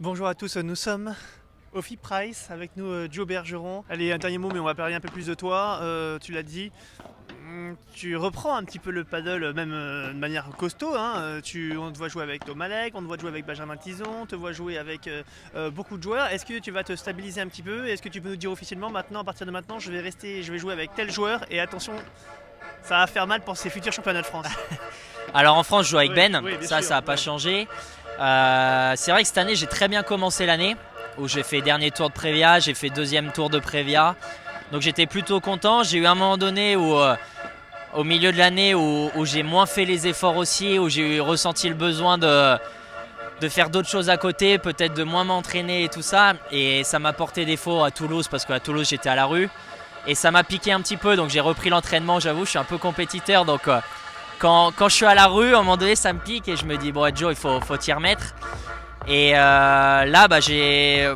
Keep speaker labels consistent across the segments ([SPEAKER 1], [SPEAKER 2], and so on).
[SPEAKER 1] Bonjour à tous, nous sommes au FIP Price avec nous Joe Bergeron. Allez, un dernier mot, mais on va parler un peu plus de toi. Tu l'as dit, tu reprends un petit peu le paddle, même de manière costaud. Hein. On te voit jouer avec Thomas Legge, on te voit jouer avec Benjamin Tison, on te voit jouer avec beaucoup de joueurs. Est-ce que tu vas te stabiliser un petit peu? Est-ce que tu peux nous dire officiellement, maintenant, à partir de maintenant, je vais jouer avec tel joueur et attention, ça va faire mal pour ces futurs championnats de France?
[SPEAKER 2] Alors en France, je joue avec
[SPEAKER 1] Oui,
[SPEAKER 2] Ben,
[SPEAKER 1] oui, bien
[SPEAKER 2] ça
[SPEAKER 1] sûr,
[SPEAKER 2] n'a pas
[SPEAKER 1] ouais.
[SPEAKER 2] changé. C'est vrai que cette année, j'ai très bien commencé l'année, où j'ai fait dernier tour de Prévia, j'ai fait deuxième tour de Prévia. Donc j'étais plutôt content. J'ai eu un moment donné où, au milieu de l'année, où j'ai moins fait les efforts aussi, où j'ai ressenti le besoin de faire d'autres choses à côté, peut-être de moins m'entraîner et tout ça. Et ça m'a porté défaut à Toulouse, parce qu'à Toulouse, j'étais à la rue. Et ça m'a piqué un petit peu, donc j'ai repris l'entraînement, j'avoue, je suis un peu compétiteur, donc quand je suis à la rue, à un moment donné, ça me pique et je me dis, bon, Joe, il faut t'y remettre. Et là,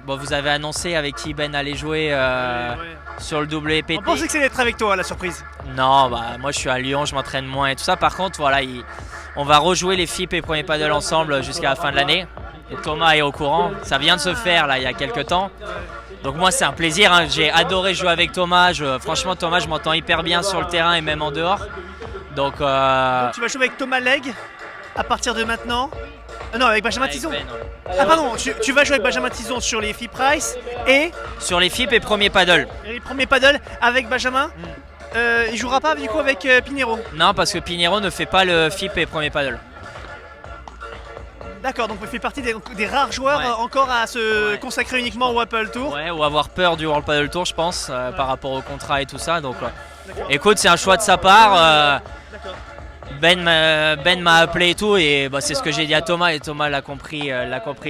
[SPEAKER 2] vous avez annoncé avec qui Ben allait jouer
[SPEAKER 1] Ouais.
[SPEAKER 2] sur le WPT.
[SPEAKER 1] On pensait que c'était d'être avec toi, la surprise.
[SPEAKER 2] Non, moi je suis à Lyon, je m'entraîne moins et tout ça. Par contre, voilà, on va rejouer les FIP et Premier Paddle ensemble jusqu'à la fin de l'année. Et Thomas est au courant, ça vient de se faire là il y a quelques temps. Donc moi c'est un plaisir, hein. J'ai adoré jouer avec Thomas. Franchement Thomas, je m'entends hyper bien sur le terrain et même en dehors. Donc
[SPEAKER 1] Tu vas jouer avec Thomas Legge à partir de maintenant. Non, avec Benjamin
[SPEAKER 2] avec
[SPEAKER 1] Tison.
[SPEAKER 2] Ben, ouais.
[SPEAKER 1] Ah pardon, tu vas jouer avec Benjamin Tison sur les FIP Price et
[SPEAKER 2] Sur les FIP et Premier Paddle.
[SPEAKER 1] les premiers paddles avec Benjamin. Il jouera pas du coup avec Pinheiro.
[SPEAKER 2] Non, parce que Pinheiro ne fait pas le FIP et Premier Paddle.
[SPEAKER 1] D'accord, donc il fait partie des rares joueurs
[SPEAKER 2] Ouais.
[SPEAKER 1] encore à se
[SPEAKER 2] Ouais.
[SPEAKER 1] consacrer uniquement au Apple Tour.
[SPEAKER 2] Ouais, ou avoir peur du World Paddle Tour, je pense, par rapport au contrat et tout ça. Donc,
[SPEAKER 1] D'accord.
[SPEAKER 2] écoute, c'est un choix de sa part.
[SPEAKER 1] D'accord.
[SPEAKER 2] Ben m'a appelé et tout, et c'est ce que j'ai dit à Thomas, et Thomas l'a compris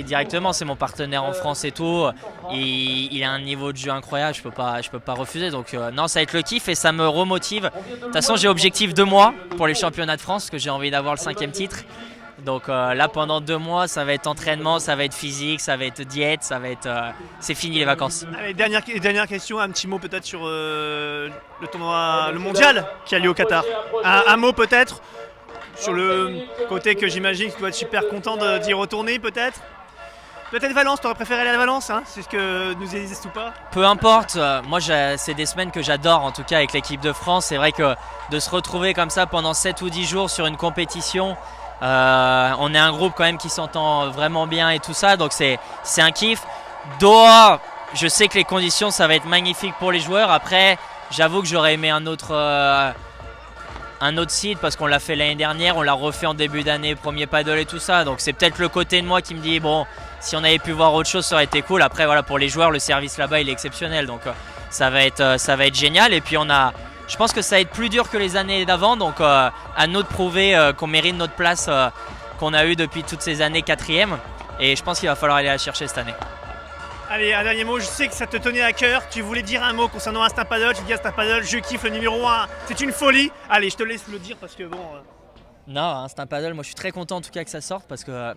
[SPEAKER 2] directement. C'est mon partenaire en France et tout. Il a un niveau de jeu incroyable, je peux pas refuser. Donc non, ça va être le kiff et ça me remotive. De toute façon, j'ai objectif 2 mois pour les championnats de France, parce que j'ai envie d'avoir le 5e titre. Donc là, pendant 2 mois, ça va être entraînement, ça va être physique, ça va être diète, c'est fini les vacances.
[SPEAKER 1] Allez, dernière question, un petit mot peut-être sur le tournoi, le mondial qui a lieu au Qatar. Un mot peut-être sur le côté que j'imagine que tu dois être super content d'y retourner peut-être. Peut-être Valence, t'aurais préféré aller à Valence, hein, c'est ce que nous disent ou pas.
[SPEAKER 2] Peu importe, moi c'est des semaines que j'adore en tout cas avec l'équipe de France. C'est vrai que de se retrouver comme ça pendant 7 ou 10 jours sur une compétition, on est un groupe quand même qui s'entend vraiment bien et tout ça, donc c'est un kiff. Doha, je sais que les conditions ça va être magnifique pour les joueurs. Après, j'avoue que j'aurais aimé un autre site, parce qu'on l'a fait l'année dernière, on l'a refait en début d'année, Premier Paddle et tout ça. Donc c'est peut-être le côté de moi qui me dit, bon, si on avait pu voir autre chose, ça aurait été cool. Après, voilà, pour les joueurs, le service là-bas, il est exceptionnel. Donc ça va être génial. Et puis je pense que ça va être plus dur que les années d'avant. Donc à nous de prouver qu'on mérite notre place qu'on a eue depuis toutes ces années 4e. Et je pense qu'il va falloir aller la chercher cette année.
[SPEAKER 1] Allez, un dernier mot, je sais que ça te tenait à cœur, tu voulais dire un mot concernant Instinct Paddle, tu dis Instinct Paddle, je kiffe le numéro 1, c'est une folie. Allez, je te laisse le dire parce que bon...
[SPEAKER 2] Non, Instinct Paddle, moi je suis très content en tout cas que ça sorte, parce que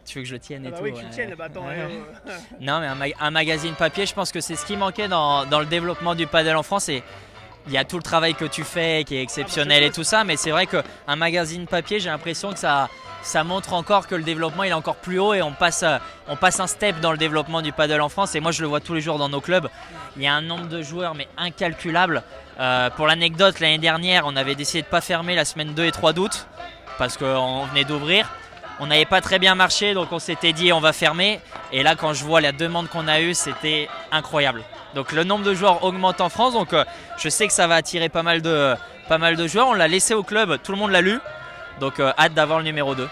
[SPEAKER 2] tu veux que je le tienne et
[SPEAKER 1] bah
[SPEAKER 2] tout.
[SPEAKER 1] oui, que tu le tiennes, bah attends.
[SPEAKER 2] Non, mais un magazine papier, je pense que c'est ce qui manquait dans le développement du paddle en France. Et il y a tout le travail que tu fais qui est exceptionnel et tout ça, mais c'est vrai qu'un magazine papier, j'ai l'impression que ça montre encore que le développement il est encore plus haut, et on passe un step dans le développement du paddle en France. Et moi je le vois tous les jours dans nos clubs, il y a un nombre de joueurs mais incalculable. Pour l'anecdote, l'année dernière on avait décidé de ne pas fermer la semaine 2 et 3 d'août parce qu'on venait d'ouvrir. On n'avait pas très bien marché, donc on s'était dit on va fermer. Et là, quand je vois la demande qu'on a eue, c'était incroyable. Donc le nombre de joueurs augmente en France, donc je sais que ça va attirer pas mal de joueurs. On l'a laissé au club, tout le monde l'a lu, donc hâte d'avoir le numéro 2.